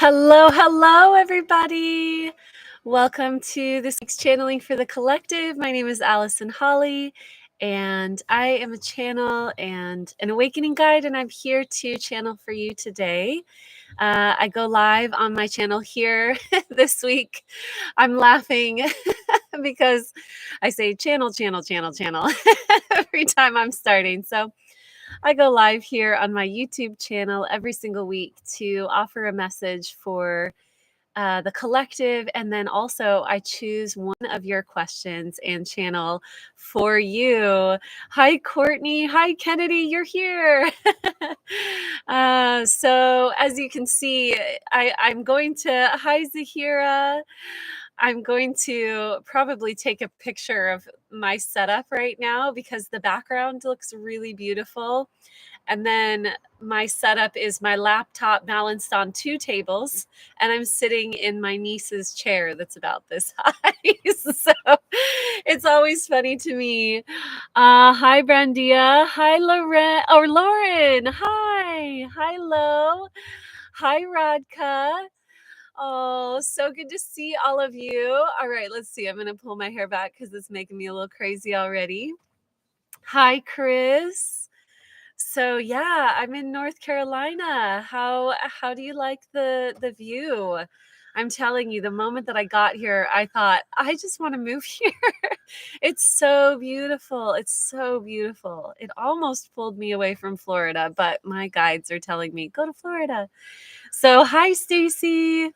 Hello, hello, everybody. Welcome to this week's Channeling for the Collective. My name is Allison Holly, and I am a channel and an awakening guide, and I'm here to channel for you today. I go live on my channel here this week. I'm laughing because I say channel every time I'm starting. So I go live here on my YouTube channel every single week to offer a message for the collective. And then also, I choose one of your questions and channel for you. Hi, Courtney. Hi, Kennedy. You're here. So, as you can see, I'm going to, hi, Zahira. I'm going to probably take a picture of my setup right now because the background looks really beautiful. And then my setup is my laptop balanced on two tables, and I'm sitting in my niece's chair that's about this high. So it's always funny to me. Hi, Brandia. Hi, Lauren. Hi, Lo. Hi, Radka. Oh, so good to see all of you. All right, let's see. I'm going to pull my hair back because it's making me a little crazy already. Hi, Chris. So yeah, I'm in North Carolina. How do you like the view? I'm telling you, the moment that I got here, I thought, I just want to move here. It's so beautiful. It's so beautiful. It almost pulled me away from Florida, but my guides are telling me, go to Florida. So hi, Stacy.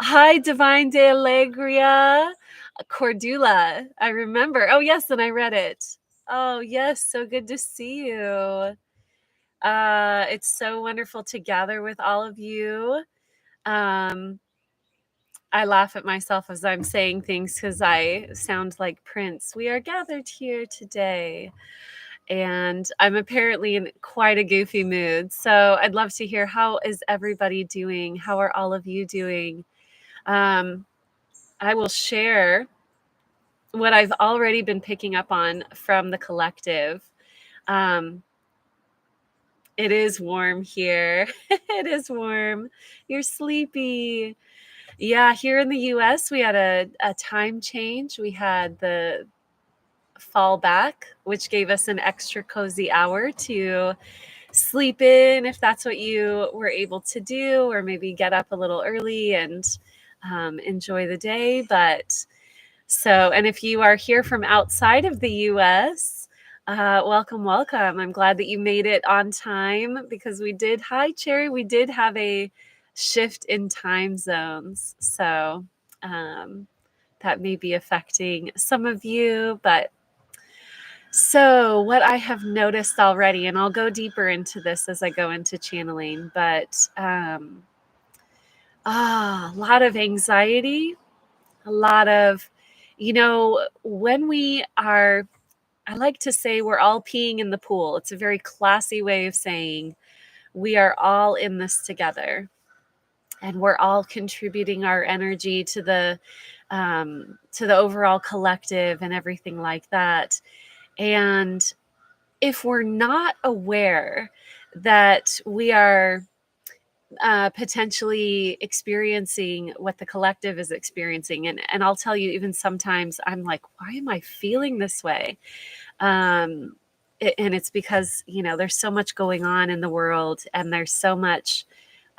Hi, Divine de Alegria. Cordula. I remember. Oh, yes, and I read it. Oh, yes, so good to see you. It's so wonderful to gather with all of you. I laugh at myself as I'm saying things because I sound like Prince. We are gathered here today. And I'm apparently in quite a goofy mood. So I'd love to hear, how is everybody doing? How are all of you doing? I will share what I've already been picking up on from the collective. It is warm here. It is warm. You're sleepy. Yeah, here in the US, we had a time change. We had the fall back, which gave us an extra cozy hour to sleep in if that's what you were able to do, or maybe get up a little early and enjoy the day. And if you are here from outside of the US, welcome, welcome. I'm glad that you made it on time because hi, Cherry, we did have a shift in time zones. So that may be affecting some of you. So what I have noticed already, and I'll go deeper into this as I go into channeling, but a lot of anxiety, a lot of, when we are, I like to say we're all peeing in the pool. It's a very classy way of saying we are all in this together, and we're all contributing our energy to the overall collective and everything like that. And if we're not aware that we are potentially experiencing what the collective is experiencing, and I'll tell you, even sometimes I'm like, why am I feeling this way? And it's because there's so much going on in the world, and there's so much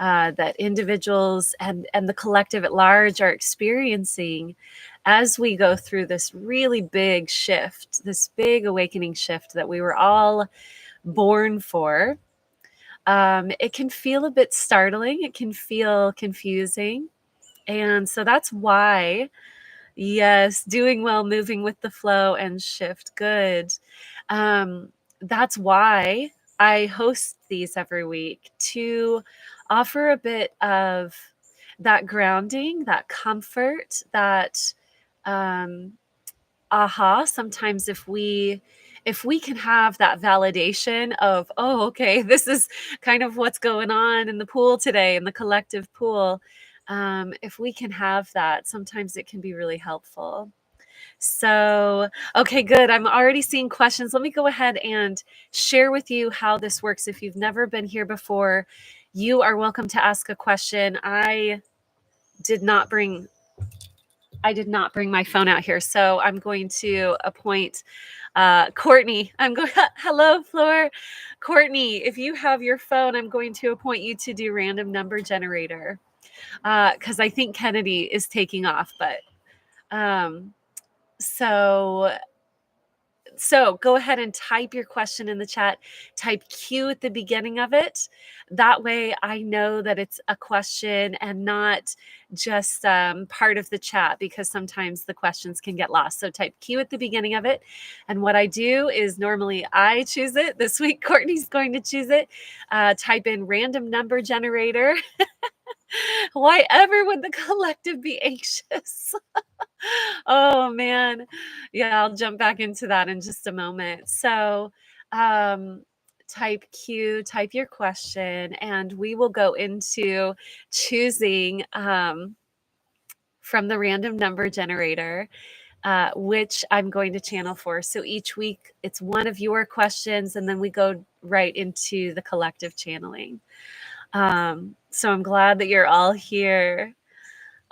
that individuals and the collective at large are experiencing as we go through this really big shift, this big awakening shift that we were all born for. It can feel a bit startling. It can feel confusing. And so that's why, yes, doing well, moving with the flow and shift. Good. That's why I host these every week, to offer a bit of that grounding, that comfort, that sometimes if we can have that validation of, oh, okay, this is kind of what's going on in the pool today, in the collective pool. If we can have that, sometimes it can be really helpful. So, okay, good. I'm already seeing questions. Let me go ahead and share with you how this works. If you've never been here before, You are welcome to ask a question. I did not bring my phone out here, so I'm going to appoint Courtney. I'm going. Hello, Floor. Courtney, if you have your phone, I'm going to appoint you to do random number generator because I think Kennedy is taking off. But so go ahead and type your question in the chat. Type Q at the beginning of it. That way I know that it's a question and not just part of the chat, because sometimes the questions can get lost. So type Q at the beginning of it. And what I do is normally I choose it. This week, Courtney's going to choose it. Type in random number generator. Why ever would the collective be anxious? Oh man. Yeah, I'll jump back into that in just a moment. So, type Q, type your question, and we will go into choosing from the random number generator, which I'm going to channel for. So each week it's one of your questions, and then we go right into the collective channeling. So I'm glad that you're all here.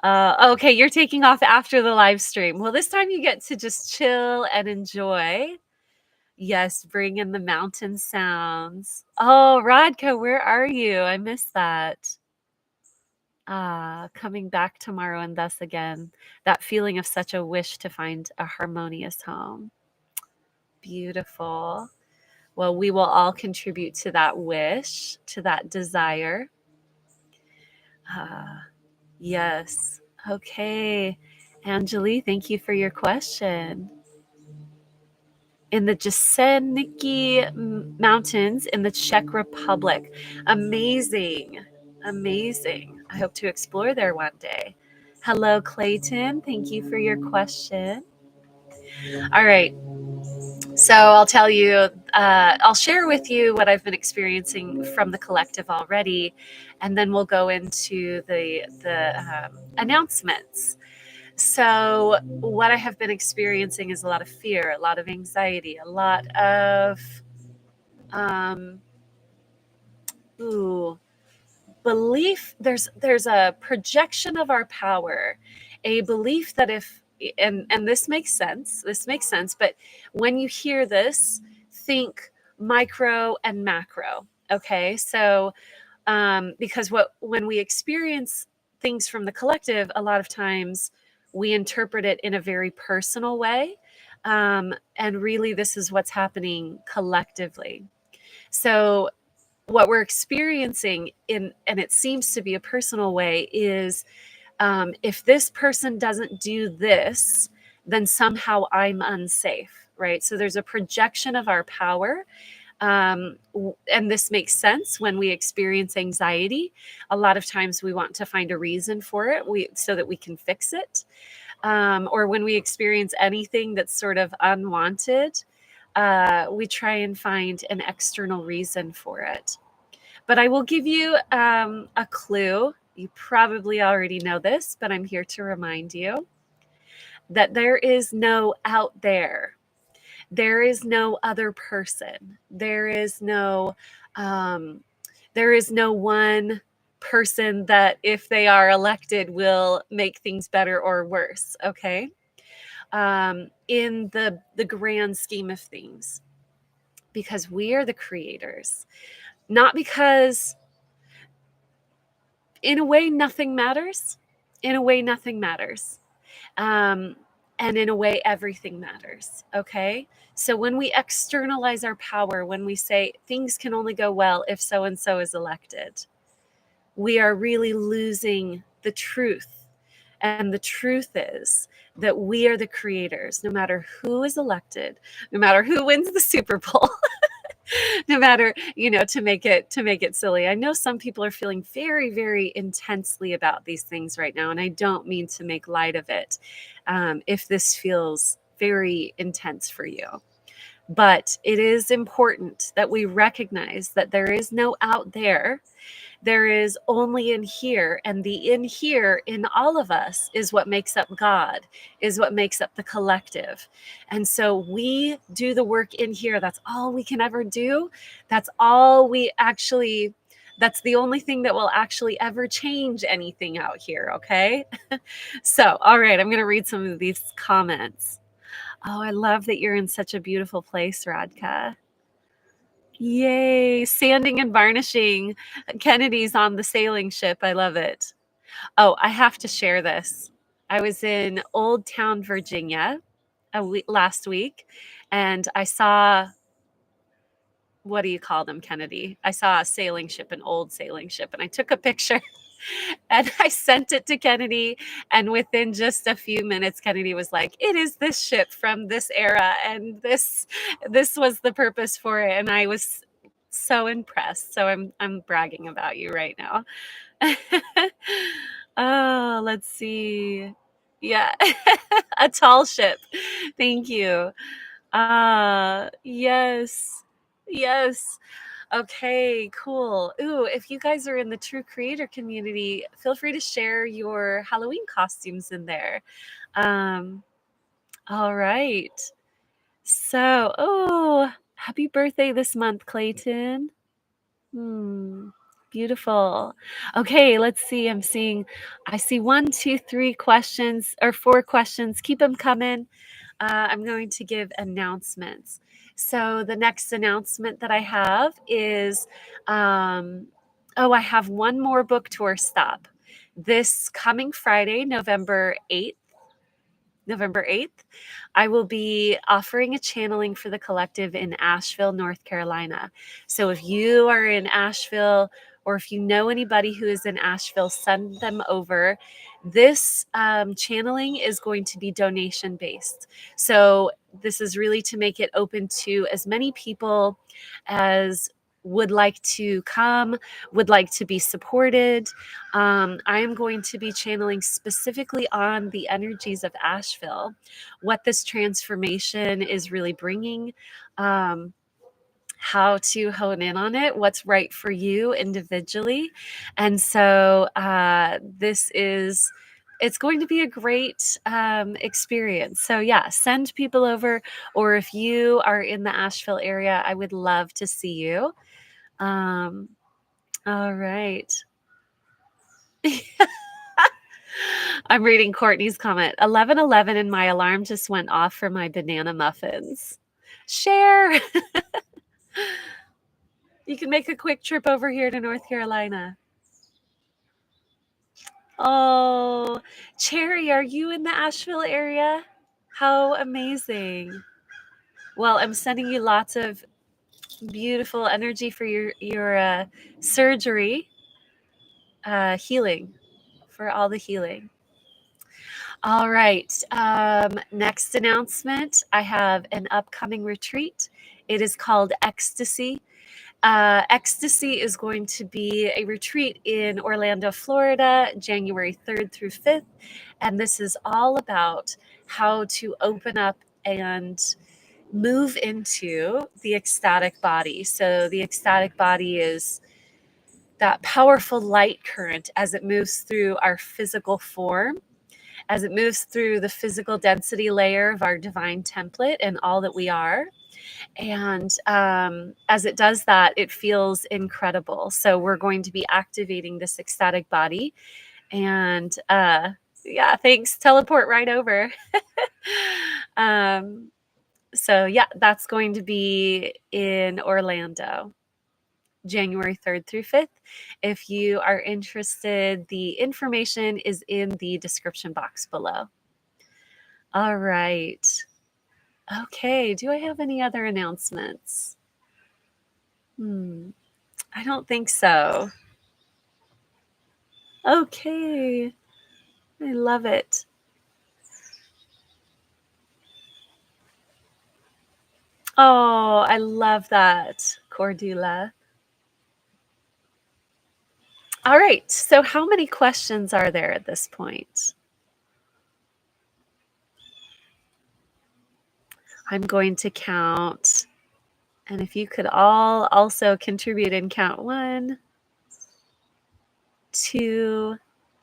Okay, you're taking off after the live stream. Well, this time you get to just chill and enjoy. Yes, bring in the mountain sounds. Oh, Radka, where are you? I missed that. Coming back tomorrow and thus again. That feeling of such a wish to find a harmonious home. Beautiful. Well, we will all contribute to that wish, to that desire. Yes. Okay. Angeli, thank you for your question. In the Jeseniki Mountains in the Czech Republic. Amazing. Amazing. I hope to explore there one day. Hello, Clayton. Thank you for your question. All right. So I'll tell you, I'll share with you what I've been experiencing from the collective already, and then we'll go into the announcements. So what I have been experiencing is a lot of fear, a lot of anxiety, a lot of belief. There's a projection of our power, a belief that if and this makes sense. This makes sense, but when you hear this, think micro and macro. Okay, so because when we experience things from the collective, a lot of times we interpret it in a very personal way, and really this is what's happening collectively. So what we're experiencing and it seems to be a personal way, is if this person doesn't do this, then somehow I'm unsafe, right? So there's a projection of our power. And this makes sense when we experience anxiety. A lot of times we want to find a reason for it so that we can fix it. Or when we experience anything that's sort of unwanted, we try and find an external reason for it. But I will give you a clue. You probably already know this, but I'm here to remind you that there is no out there. There is no other person. There is no one person that if they are elected will make things better or worse. Okay. In the grand scheme of things, because we are the creators, not because in a way nothing matters. In a way nothing matters. And in a way everything matters. Okay. So when we externalize our power, when we say things can only go well if so and so is elected, we are really losing the truth. And the truth is that we are the creators, no matter who is elected, no matter who wins the Super Bowl. No matter, to make it silly. I know some people are feeling very, very intensely about these things right now, and I don't mean to make light of it. If this feels very intense for you, but it is important that we recognize that there is no out there. There is only in here, and the in here in all of us is what makes up God, is what makes up the collective. And so we do the work in here. That's all we can ever do. That's That's the only thing that will actually ever change anything out here, okay? So, all right, I'm gonna read some of these comments. Oh, I love that you're in such a beautiful place, Radka. Yay, sanding and varnishing. Kennedy's on the sailing ship. I love it. Oh, I have to share this. I was in Old Town, Virginia last week, and I saw, what do you call them, Kennedy? I saw a sailing ship, an old sailing ship, and I took a picture and I sent it to Kennedy. And within just a few minutes, Kennedy was like, "It is this ship from this era, and this was the purpose for it." And I was so impressed. So I'm bragging about you right now. Oh, let's see. Yeah, a tall ship. Thank you. Yes. Yes. Okay, cool. Ooh, if you guys are in the True Creator community, feel free to share your Halloween costumes in there. Um, all right. So, oh, happy birthday this month, Clayton. Hmm. Beautiful. Okay, let's see. I see 1, 2, 3 questions or 4 questions. Keep them coming. I'm going to give announcements. So the next announcement that I have is, I have one more book tour stop. This coming Friday, November 8th, I will be offering a channeling for the collective in Asheville, North Carolina. So if you are in Asheville, or if you know anybody who is in Asheville, send them over. This channeling is going to be donation based. So this is really to make it open to as many people as would like to come, would like to be supported. I am going to be channeling specifically on the energies of Asheville, what this transformation is really bringing, um, how to hone in on it, what's right for you individually. And so it's going to be a great experience. So yeah, send people over, or if you are in the Asheville area, I would love to see you. Um, all right. I'm reading Courtney's comment. 11:11 and my alarm just went off for my banana muffins. Share. You can make a quick trip over here to North Carolina. Oh, Cherry, are you in the Asheville area? How amazing. Well, I'm sending you lots of beautiful energy for your surgery, healing, for all the healing. All right. Next announcement, I have an upcoming retreat. It is called Ecstasy. Ecstasy is going to be a retreat in Orlando, Florida, January 3rd through 5th. And this is all about how to open up and move into the ecstatic body. So, the ecstatic body is that powerful light current as it moves through our physical form, as it moves through the physical density layer of our divine template and all that we are. And as it does that, it feels incredible. So we're going to be activating this ecstatic body. And yeah, thanks. Teleport right over. um, so yeah, that's going to be in Orlando, January 3rd through 5th. If you are interested, the information is in the description box below. All right. Okay. Do I have any other announcements? I don't think so. Okay. I love it. Oh, I love that, Cordula. All right. So, how many questions are there at this point? I'm going to count. And if you could all also contribute and count 1, 2,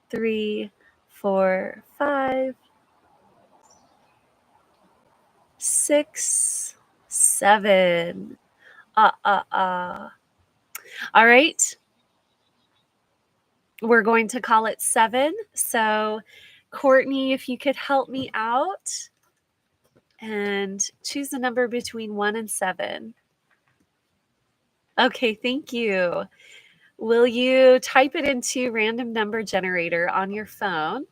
3, 4, 5, 6, 7. All right. we're going to call it 7. So, Courtney, if you could help me out and choose a number between 1 and 7. Okay, thank you. Will you type it into random number generator on your phone?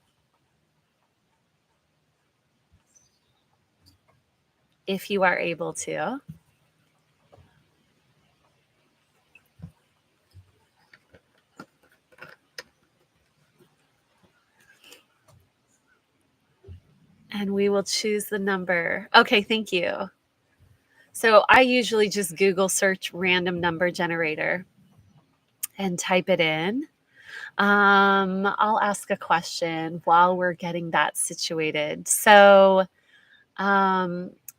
If you are able to. And we will choose the number. Okay, thank you. So I usually just Google search random number generator and type it in. I'll ask a question while we're getting that situated. So,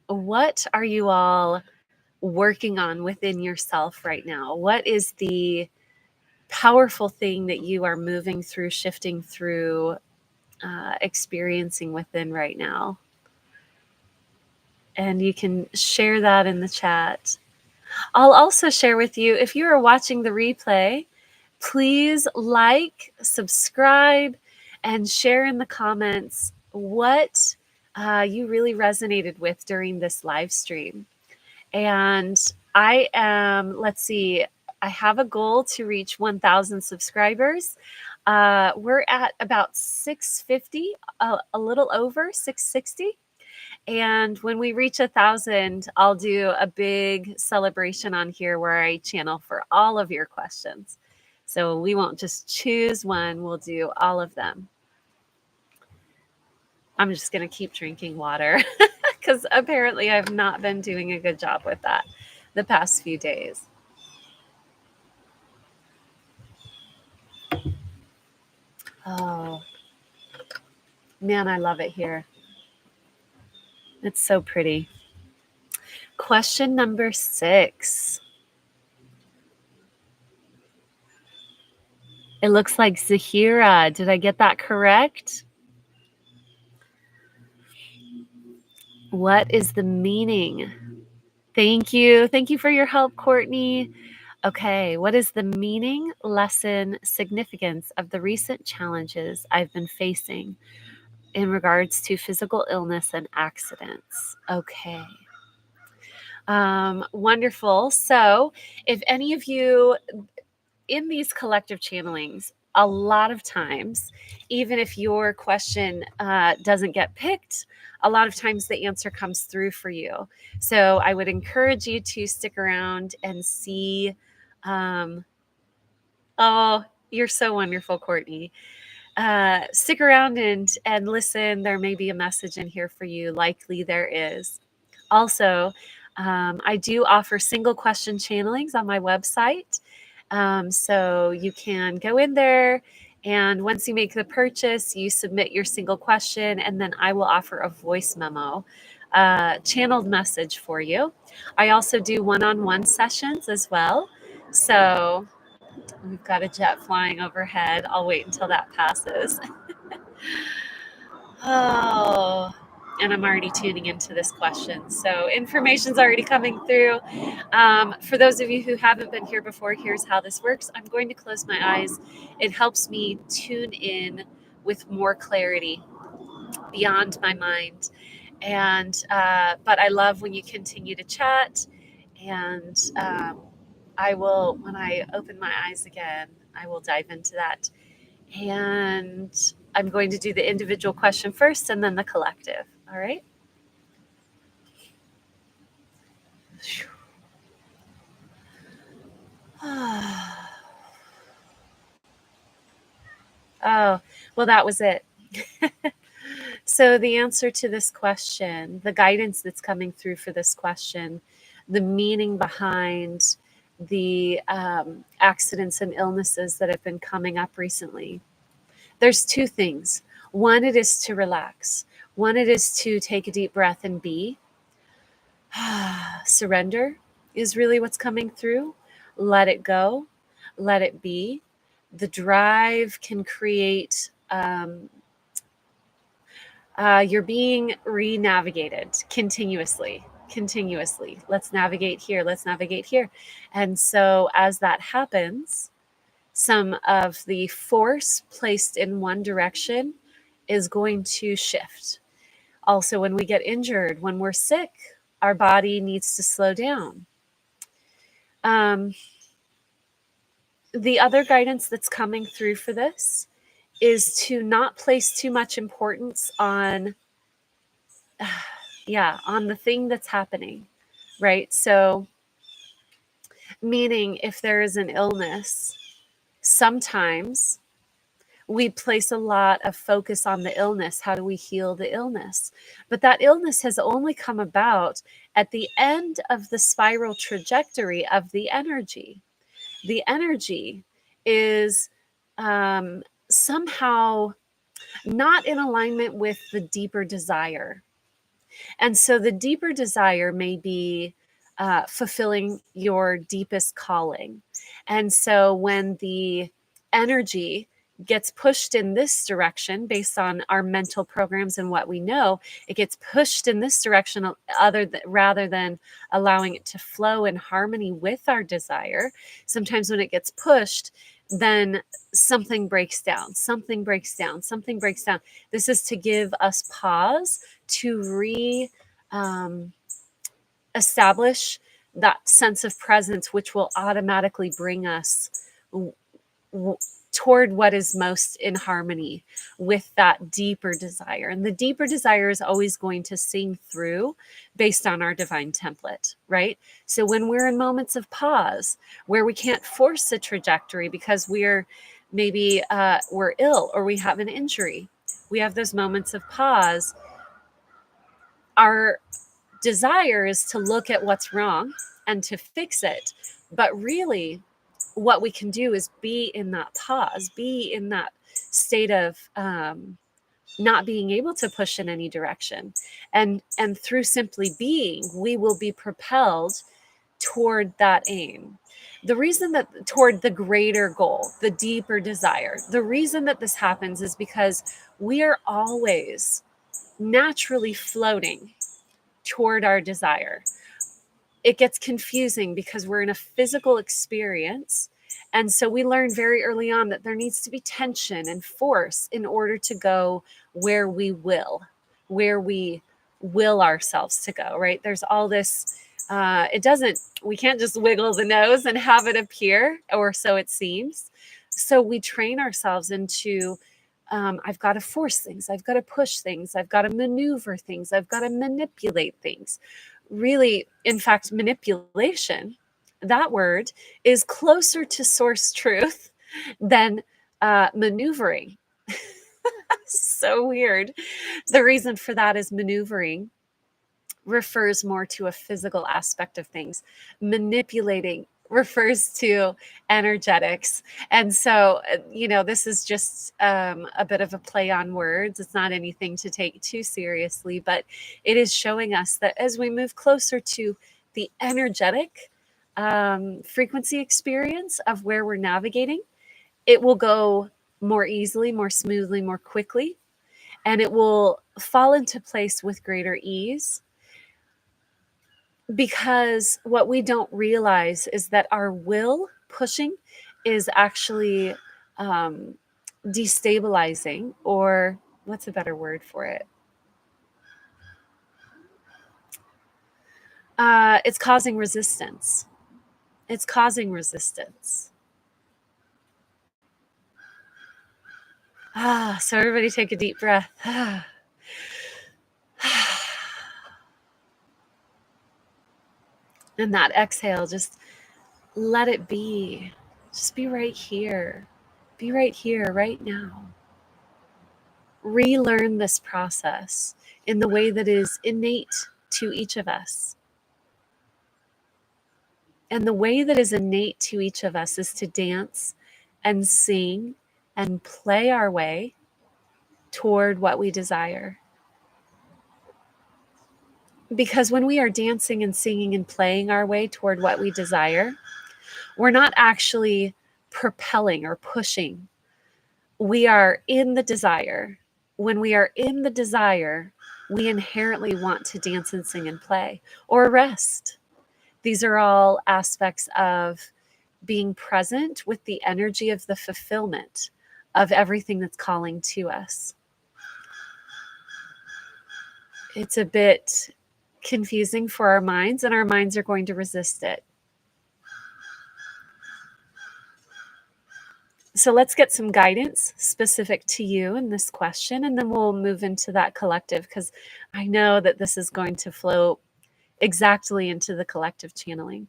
what are you all working on within yourself right now? What is the powerful thing that you are moving through, shifting through, experiencing within right now? And you can share that in the chat. I'll also share with you, if you are watching the replay, please like, subscribe, and share in the comments what you really resonated with during this live stream. And I am, let's see, I have a goal to reach 1,000 subscribers. We're at about 650, a little over 660. And when we reach 1,000, I'll do a big celebration on here where I channel for all of your questions. So we won't just choose one, we'll do all of them. I'm just going to keep drinking water because apparently I've not been doing a good job with that the past few days. Oh, man, I love it here. It's so pretty. Question number 6. It looks like Zahira. Did I get that correct? What is the meaning? Thank you. Thank you for your help, Courtney. Okay, what is the meaning, lesson, significance of the recent challenges I've been facing in regards to physical illness and accidents? Okay. Wonderful. So, if any of you in these collective channelings, a lot of times, even if your question doesn't get picked, a lot of times the answer comes through for you. So I would encourage you to stick around and see. Oh, you're so wonderful, Courtney. Stick around and listen. There may be a message in here for you. Likely there is. Also, I do offer single question channelings on my website. So you can go in there, and once you make the purchase, you submit your single question, and then I will offer a voice memo, channeled message for you. I also do one-on-one sessions as well. So we've got a jet flying overhead. I'll wait until that passes. Oh, and I'm already tuning into this question. So information's already coming through. For those of you who haven't been here before, here's how this works. I'm going to close my eyes. It helps me tune in with more clarity beyond my mind. And but I love when you continue to chat. And I will, when I open my eyes again, I will dive into that. And I'm going to do the individual question first and then the collective. All right. Oh, well, that was it. So the answer to this question, the guidance that's coming through for this question, the meaning behind the accidents and illnesses that have been coming up recently. There's 2 things. One, it is to relax. One, it is to take a deep breath and be. Surrender is really what's coming through. Let it go. Let it be. The drive can create, you're being re-navigated continuously. Let's navigate here. Let's navigate here. And so as that happens, some of the force placed in one direction is going to shift. Also, when we get injured, when we're sick, our body needs to slow down. The other guidance that's coming through for this is to not place too much importance on, on the thing that's happening, right? So, meaning if there is an illness, sometimes we place a lot of focus on the illness. How do we heal the illness? But that illness has only come about at the end of the spiral trajectory of the energy. The energy is somehow not in alignment with the deeper desire. And so the deeper desire may be fulfilling your deepest calling. And so when the energy gets pushed in this direction based on our mental programs and what we know, it gets pushed in this direction rather than allowing it to flow in harmony with our desire. Sometimes when it gets pushed, then something breaks down. This is to give us pause to establish that sense of presence, which will automatically bring us toward what is most in harmony with that deeper desire. And the deeper desire is always going to sing through based on our divine template, right? So when we're in moments of pause where we can't force a trajectory because we're ill or we have an injury, we have those moments of pause. Our desire is to look at what's wrong and to fix it. But really, what we can do is be in that pause, be in that state of not being able to push in any direction. And through simply being, we will be propelled toward that aim. The reason that toward the greater goal, the deeper desire, the reason that this happens is because we are always naturally floating toward our desire. It gets confusing because we're in a physical experience. And so we learn very early on that there needs to be tension and force in order to go where we will ourselves to go, right? There's all this, we can't just wiggle the nose and have it appear, or so it seems. So we train ourselves into, I've got to force things. I've got to push things. I've got to maneuver things. I've got to manipulate things. Really, in fact, manipulation, that word, is closer to source truth than maneuvering. So weird. The reason for that is maneuvering refers more to a physical aspect of things. Manipulating refers to energetics. And so, this is just a bit of a play on words. It's not anything to take too seriously, but it is showing us that as we move closer to the energetic frequency experience of where we're navigating, it will go more easily, more smoothly, more quickly, and it will fall into place with greater ease. Because what we don't realize is that our will pushing is actually destabilizing, or what's a better word for it? It's causing resistance. So everybody take a deep breath. And that exhale, just let it be. Just be right here. Be right here, right now. Relearn this process in the way that is innate to each of us. And the way that is innate to each of us is to dance and sing and play our way toward what we desire. Because when we are dancing and singing and playing our way toward what we desire, we're not actually propelling or pushing. We are in the desire. When we are in the desire, we inherently want to dance and sing and play or rest. These are all aspects of being present with the energy of the fulfillment of everything that's calling to us. It's a bit confusing for our minds, and our minds are going to resist it. So let's get some guidance specific to you in this question, and then we'll move into that collective, because I know that this is going to flow exactly into the collective channeling.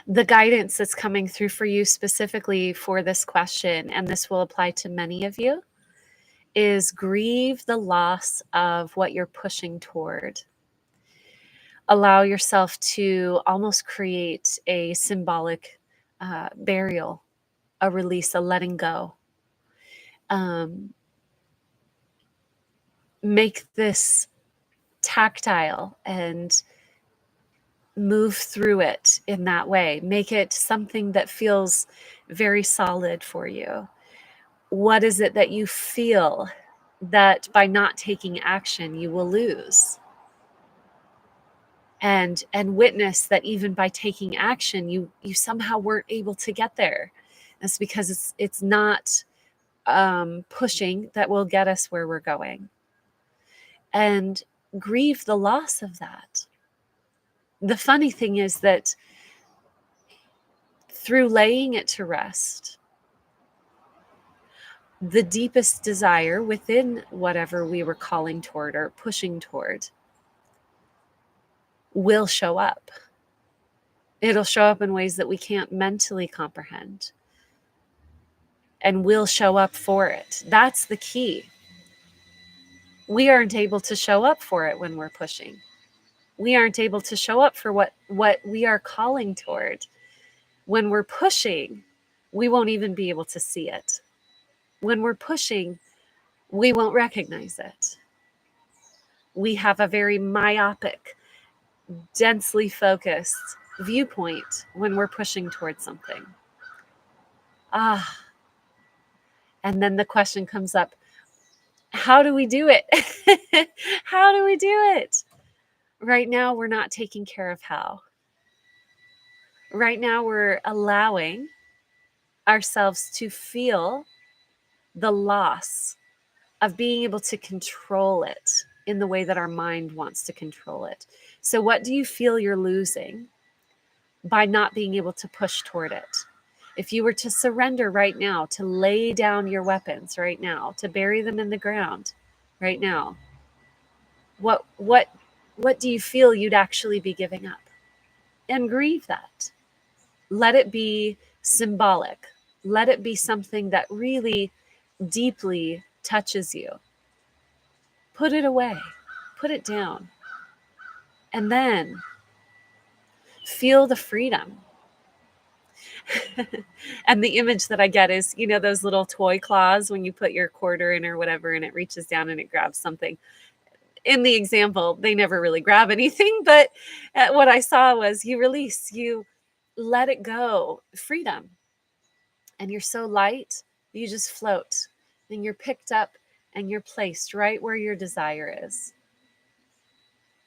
The guidance that's coming through for you specifically for this question, and this will apply to many of you, is grieve the loss of what you're pushing toward. Allow yourself to almost create a symbolic burial, a release, a letting go. Make this tactile and move through it in that way. Make it something that feels very solid for you. What is it that you feel that by not taking action you will lose? And witness that even by taking action you somehow weren't able to get there. That's because it's not pushing that will get us where we're going. And grieve the loss of that. The funny thing is that through laying it to rest, the deepest desire within whatever we were calling toward or pushing toward will show up. It'll show up in ways that we can't mentally comprehend, and we'll show up for it. That's the key. We aren't able to show up for it when we're pushing. We aren't able to show up for what we are calling toward. When we're pushing, we won't even be able to see it. When we're pushing, we won't recognize it. We have a very myopic, densely focused viewpoint when we're pushing towards something. And then the question comes up, how do we do it? How do we do it? Right now, we're not taking care of how. Right now, we're allowing ourselves to feel the loss of being able to control it in the way that our mind wants to control it. So what do you feel you're losing by not being able to push toward it? If you were to surrender right now, to lay down your weapons right now, to bury them in the ground right now, what do you feel you'd actually be giving up? And grieve that. Let it be symbolic. Let it be something that really deeply touches you. Put it away. Put it down. And then feel the freedom. And the image that I get is, those little toy claws when you put your quarter in or whatever and it reaches down and it grabs something. In the example, they never really grab anything, but what I saw was you release, you let it go, freedom. And you're so light, you just float and you're picked up and you're placed right where your desire is.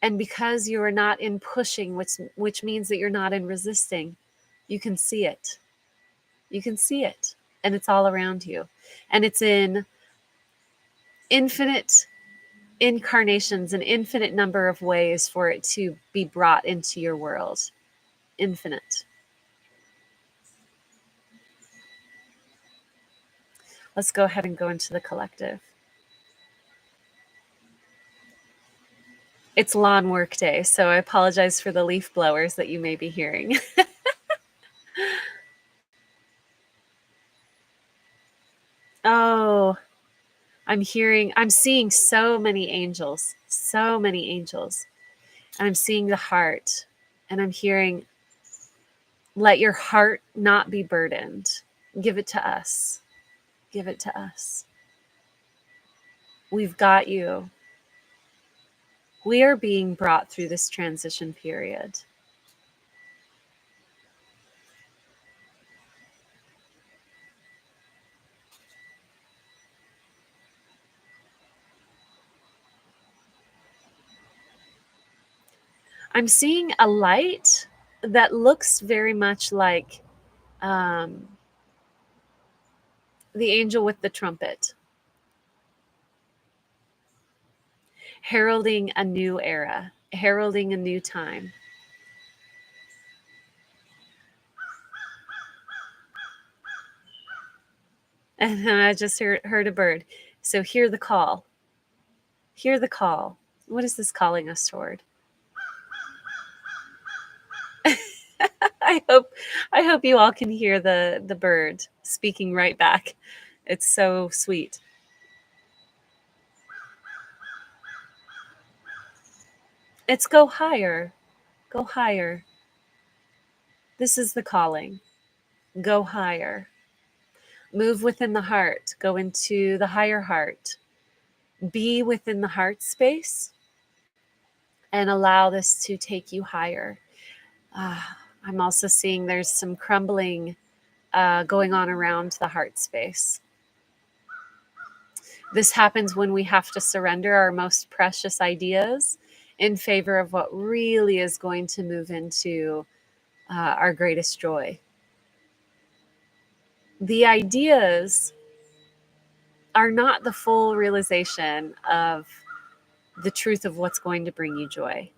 And because you are not in pushing, which means that you're not in resisting, you can see it. You can see it. And it's all around you. And it's in infinite incarnations, an infinite number of ways for it to be brought into your world. Infinite. Let's go ahead and go into the collective. It's lawn work day, so I apologize for the leaf blowers that you may be hearing. Oh, I'm seeing so many angels. And I'm seeing the heart, and I'm hearing, let your heart not be burdened. Give it to us. Give it to us. We've got you. We are being brought through this transition period. I'm seeing a light that looks very much like um, the angel with the trumpet, heralding a new era, heralding a new time. And then I just heard a bird. So hear the call. Hear the call. What is this calling us toward? I hope I hope you all can hear the bird speaking right back. It's so sweet. It's go higher. Go higher. This is the calling. Go higher. Move within the heart. Go into the higher heart. Be within the heart space and allow this to take you higher. I'm also seeing there's some crumbling going on around the heart space. This happens when we have to surrender our most precious ideas in favor of what really is going to move into our greatest joy. The ideas are not the full realization of the truth of what's going to bring you joy.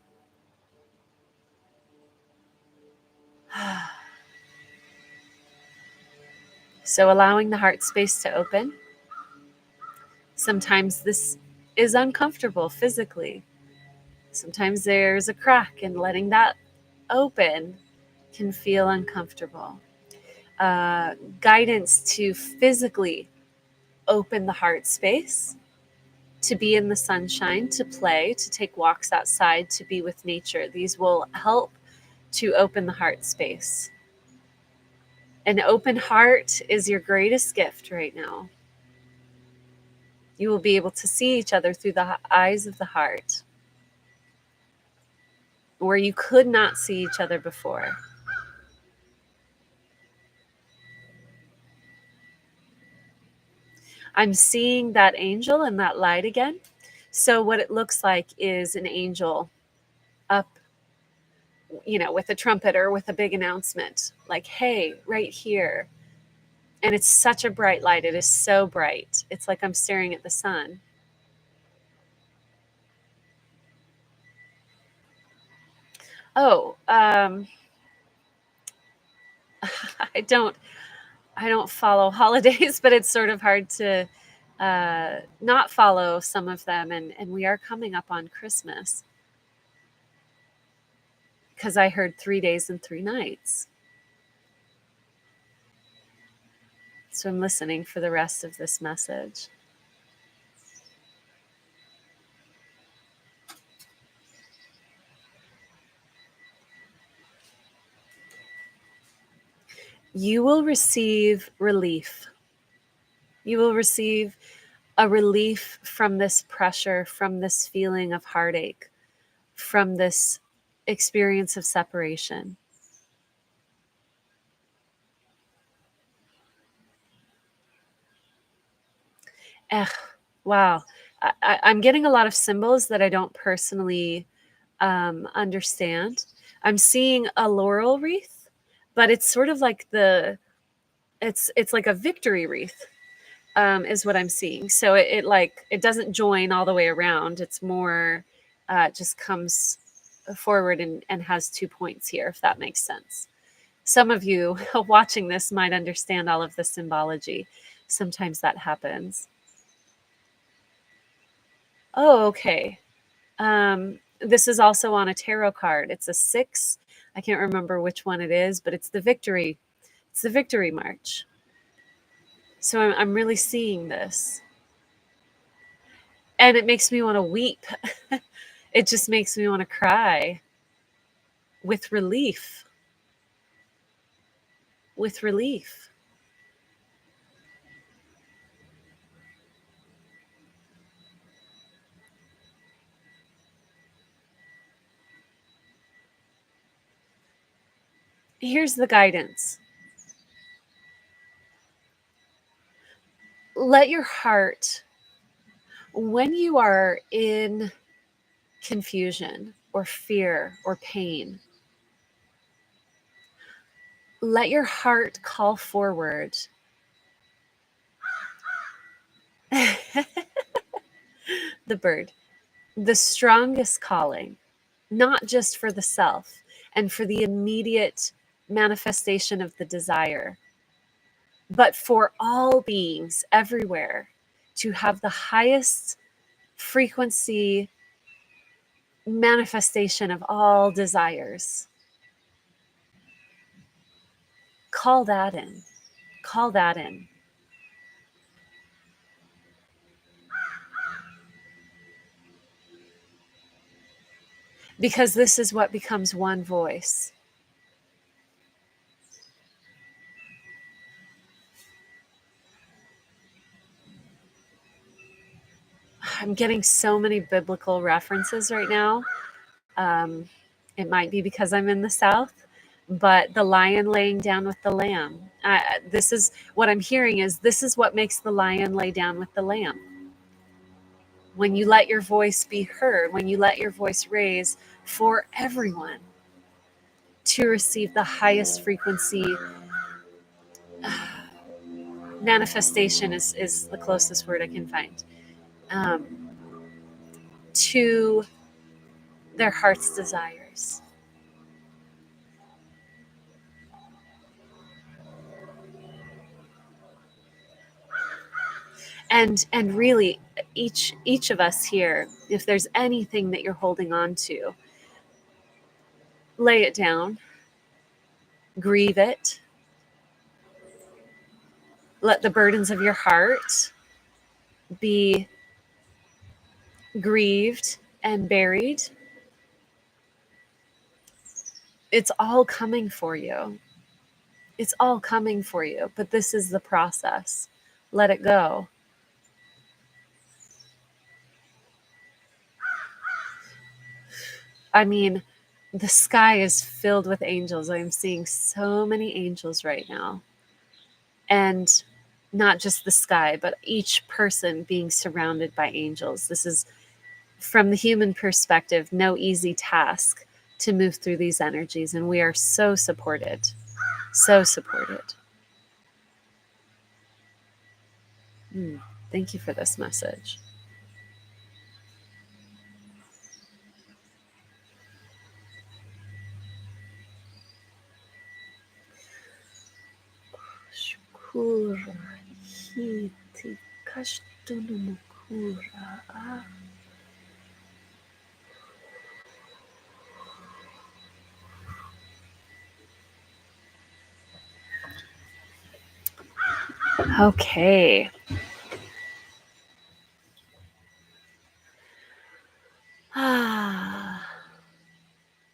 So allowing the heart space to open. Sometimes this is uncomfortable physically. Sometimes there's a crack, and letting that open can feel uncomfortable. Guidance to physically open the heart space, to be in the sunshine, to play, to take walks outside, to be with nature. These will help to open the heart space. An open heart is your greatest gift right now. You will be able to see each other through the eyes of the heart, where you could not see each other before. I'm seeing that angel and that light again. So what it looks like is an angel up, with a trumpet or with a big announcement, like, hey, right here. And it's such a bright light. It is so bright. It's like I'm staring at the sun. Oh, I don't follow holidays, but it's sort of hard to not follow some of them. And we are coming up on Christmas because I heard 3 days and 3 nights. So I'm listening for the rest of this message. You will receive relief. You will receive a relief from this pressure, from this feeling of heartache, from this experience of separation. Wow. I'm getting a lot of symbols that I don't personally understand. I'm seeing a laurel wreath, but it's sort of like it's like a victory wreath, is what I'm seeing. So it doesn't join all the way around. It's more, it just comes forward and has 2 points here, if that makes sense. Some of you watching this might understand all of the symbology. Sometimes that happens. Oh, okay. This is also on a tarot card. It's a 6. I can't remember which one it is, but it's the victory. It's the victory march. So I'm really seeing this. And it makes me want to weep. It just makes me want to cry with relief. With relief. Here's the guidance. Let your heart, when you are in confusion, or fear or pain. Let your heart call forward. The bird, the strongest calling, not just for the self and for the immediate manifestation of the desire, but for all beings everywhere to have the highest frequency manifestation of all desires. Call that in. Call that in. Because this is what becomes one voice. I'm getting so many biblical references right now. It might be because I'm in the South, but the lion laying down with the lamb. This is what I'm hearing is this is what makes the lion lay down with the lamb. When you let your voice be heard, when you let your voice raise for everyone to receive the highest frequency manifestation is the closest word I can find to their heart's desires. And really each of us here, if there's anything that you're holding on to, lay it down, grieve it, let the burdens of your heart be grieved and buried. It's all coming for you. It's all coming for you, but this is the process. Let it go. I mean, the sky is filled with angels. I'm seeing so many angels right now. And not just the sky, but each person being surrounded by angels. This is, from the human perspective, no easy task to move through these energies. And we are so supported. So supported. Thank you for this message. Shukura hiti kashtunumukura. Okay.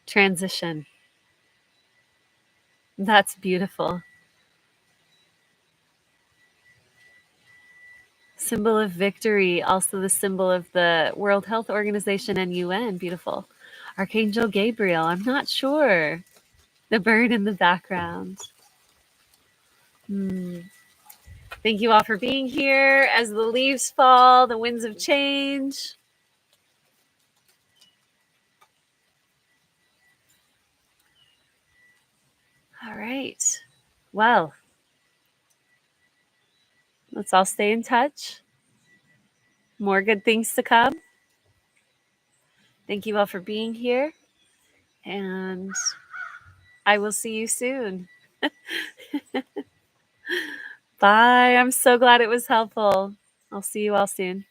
Transition. That's beautiful. Symbol of victory, also the symbol of the World Health Organization and UN. Beautiful. Archangel Gabriel, I'm not sure. The bird in the background. Thank you all for being here. As the leaves fall, the winds of change. All right. Well, let's all stay in touch. More good things to come. Thank you all for being here. And I will see you soon. Bye. I'm so glad it was helpful. I'll see you all soon.